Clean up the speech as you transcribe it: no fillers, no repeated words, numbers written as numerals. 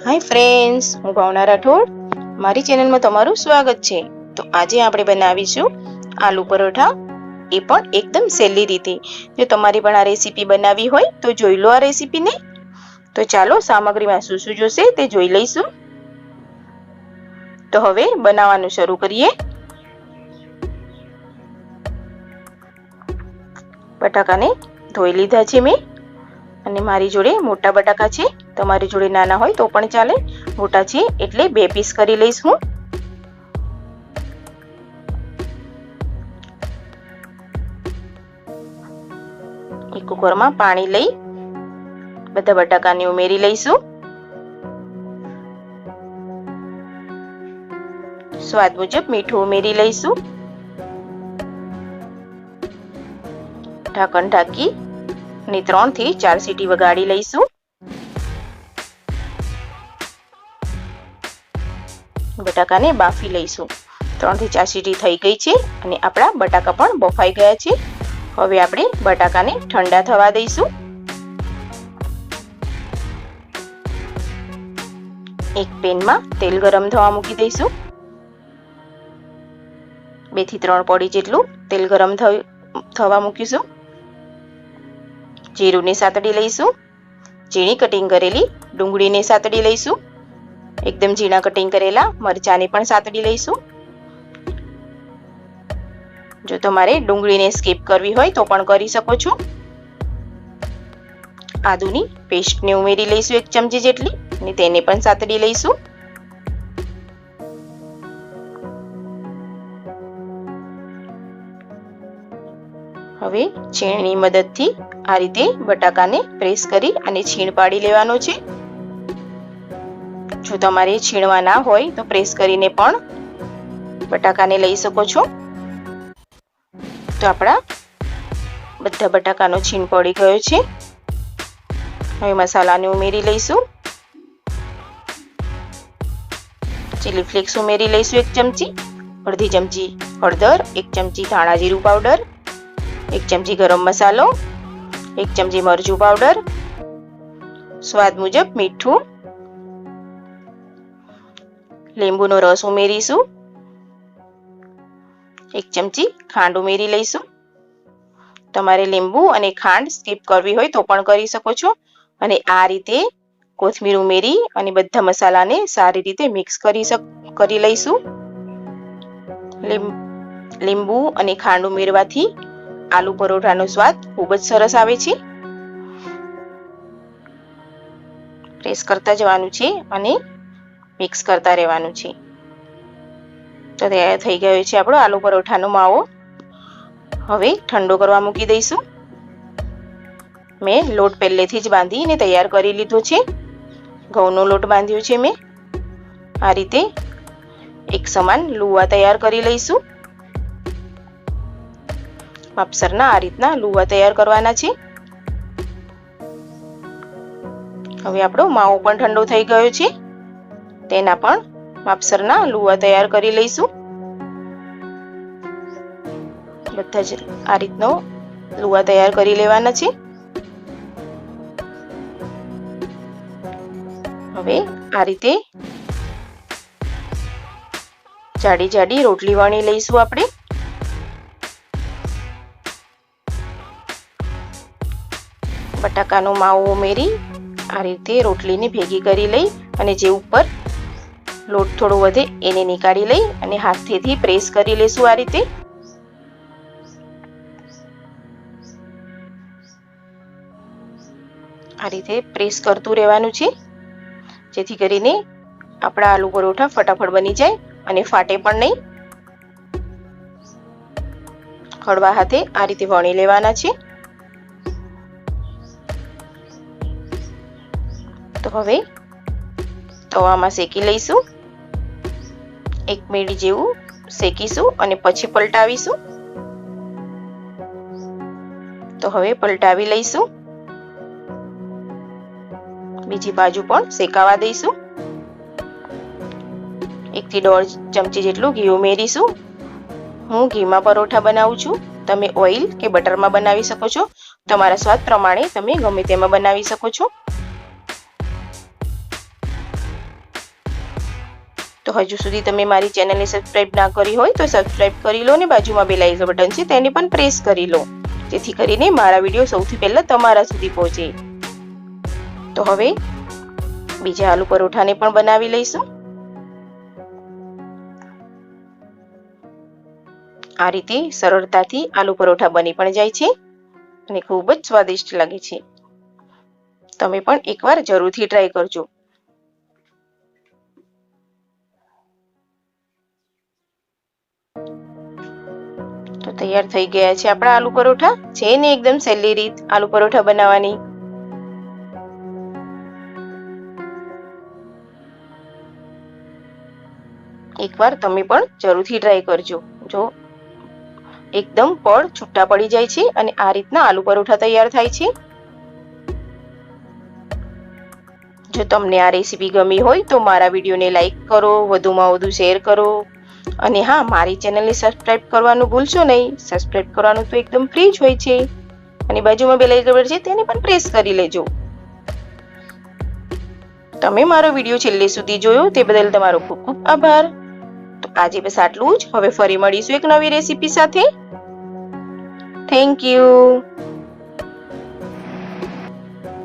Hi friends, હું ભાવના રાઠોડ મારી ચેનલમાં તમારું સ્વાગત છે। તો આજે આપણે બનાવીશું આલુ પરોઠા, એ પણ એકદમ સહેલી રીતે। જો તમારે પણ આ રેસીપી બનાવવી હોય તો જોઈ લો આ રેસીપીને। તો ચાલો સામગ્રીમાં શું શું જોશે તે જોઈ લઈશું। તો હવે બનાવવાનું શરૂ કરીએ। બટાકાને ધોઈ લીધા છે મેં, અને મારી જોડે મોટા બટાકા છે, તમારી જોડે નાના હોય તો પણ ચાલે। મોટા છે એટલે 2 પીસ કરી લઈશ હું। એક કુકરમાં પાણી લઈ બધા બટાકાને ઉમેરી લઈશું। સ્વાદ મુજબ મીઠું ઉમેરી લઈશું। ઢાંકણ ઢાંકી અને 3 થી 4 સીટી વગાડી લઈશું। બટાકાને બાફી લઈશું। 3 થી 4 સીટી થઈ ગઈ છે અને આપણા બટાકા પણ બફાઈ ગયા છે। હવે આપણે બટાકાને ઠંડા થવા દઈશું। એક પેનમાં તેલ ગરમ થવા મૂકી દઈશું। 2 થી 3 પડી જેટલું તેલ ગરમ થવા મૂકીશું। જીરુંને સાતડી લઈશું। ઝીણી કટિંગ કરેલી ડુંગળીને સાતડી લઈશું। એકદમ ઝીણા કટિંગ કરેલા મરચાંને પણ સાતડી લઈશું। જો તમારે ડુંગળીને સ્કીપ કરવી હોય તો પણ કરી શકો છો। આદુની પેસ્ટને ઉમેરી લઈશું 1 ચમચી જેટલી, અને તેને પણ સાતડી લઈશું। હવે છીણની મદદથી આ રીતે બટાકાને પ્રેસ કરી અને છીણ પાડી લેવાનો છે। જો તમારે છીણવા ના હોય તો પ્રેસ કરીને પણ બટાકાને લઈ શકો છો। તો આપણા બધા બટાકાનો છીણ પડી ગયો છે। હવે મસાલાને ઉમેરી લઈશું। ચીલી ફ્લેક્સ ઉમેરી લઈશું 1 ચમચી, અડધી ચમચી હળદર, 1 ચમચી ધાણા જીરું પાવડર, 1 ચમચી ગરમ મસાલો, 1 ચમચી મરચું પાવડર, સ્વાદ મુજબ મીઠું, લીંબુનો રસ ઉમેરીશું, 1 ચમચી ખાંડ ઉમેરી લઈશું। તમારે લીંબુ અને ખાંડ સ્કીપ કરવી હોય તો પણ કરી શકો છો। અને આ રીતે કોથમીર ઉમેરી અને બધા મસાલાને સારી રીતે મિક્સ કરી લઈશું। લીંબુ અને ખાંડ ઉમેરવાથી આલુ પરોઠાનો સ્વાદ ખૂબ જ સરસ આવે છે। પ્રેસ કરતા જવાનું છે અને મિક્સ કરતા રહેવાનું છે। તો તૈયાર થઈ ગયો છે આપણો આલુ પરોઠાનો માવો। હવે ઠંડો કરવા મૂકી દઈશું। મેં લોટ પહેલેથી જ બાંધીને તૈયાર કરી લીધો છે। ઘઉંનો લોટ બાંધ્યો છે મેં। આ રીતે એક સમાન લુવા તૈયાર કરી લઈશું। માપસરના આ રીતના લુવા તૈયાર કરવાના છે। હવે આપણો માવો પણ ઠંડો થઈ ગયો છે, તેના પણ માપસરના લુવા તૈયાર કરી લઈશું। બધા જ આ રીતનો લુવા તૈયાર કરી લેવાના છે। હવે આ રીતે જાડી જાડી રોટલી વણી લઈશું આપણે। બટાકાનો માવો ઉમેરી આ રીતે રોટલીને ભેગી કરી લઈ અને જે ઉપર લોટ થોડો વધે એને નીકાળી લઈ અને હાથેથી પ્રેસ કરી લેશું। આ રીતે પ્રેસ કરતું રહેવાનું છે, જેથી કરીને આપણા આલુ પરોઠા ફટાફટ બની જાય અને ફાટે પણ નહીં। હળવા હાથે આ રીતે વણી લેવાના છે। તો હવે તવામાં શેકી લઈશું। 1 મિનિટ જેવું શેકીશું અને પછી પલટાવીશું। તો હવે પલટાવી લઈશું। બીજી બાજુ પણ શેકાવા દઈશું। 1 થી 1.5 ચમચી જેટલું ઘી ઉમેરીશું। હું ઘીમાં પરોઠા બનાવું છું, તમે ઓઇલ કે બટરમાં બનાવી શકો છો। તમારા સ્વાદ પ્રમાણે તમે ગમે તેમાં બનાવી શકો છો। તો હજુ સુધી તમે મારી ચેનલને સબસ્ક્રાઇબ ના કરી હોય તો સબસ્ક્રાઇબ કરી લો ને બાજુમાં બેલ આઇકન બટન છે તેને પણ પ્રેસ કરી લો, જેથી કરીને મારા વિડીયો સૌથી પહેલા તમારા સુધી પહોંચે. તો હવે બીજા આલુ પરોઠાને પણ બનાવી લઈશું. આ રીતે સરળતાથી આલુ પરોઠા બની પણ જાય છે અને ખૂબ જ સ્વાદિષ્ટ લાગે છે. તમે પણ એકવાર જરૂરથી ટ્રાય કરજો. તો તૈયાર થઈ ગયા છે આપણા આલુ પરોઠા. છે ને એકદમ સહેલી રીત આલુ પરોઠા બનાવવાની. એકવાર તમે પણ જરૂરથી ટ્રાય કરજો. જો એકદમ પડ છૂટા પડી જાય છે અને આ રીતના આલુ પરોઠા તૈયાર થાય છે. જો તમને આ રેસીપી ગમી હોય તો મારા વિડીયોને લાઈક કરો, વધુમાં વધુ શેર કરો અને હા, મારી ચેનલને સબસ્ક્રાઇબ કરવાનું ભૂલશો નહીં. સબસ્ક્રાઇબ કરવાનું તો એકદમ ફ્રી જ હોય છે અને બાજુમાં બેલ આઇકન છે તેને પણ પ્રેસ કરી લેજો. તમે મારો વિડીયો છેલ્લે સુધી જોયો તે બદલ તમારો ખૂબ ખૂબ આભાર. તો આજે બસ આટલું જ. હવે ફરી મળીશું એક નવી રેસીપી સાથે. Thank you.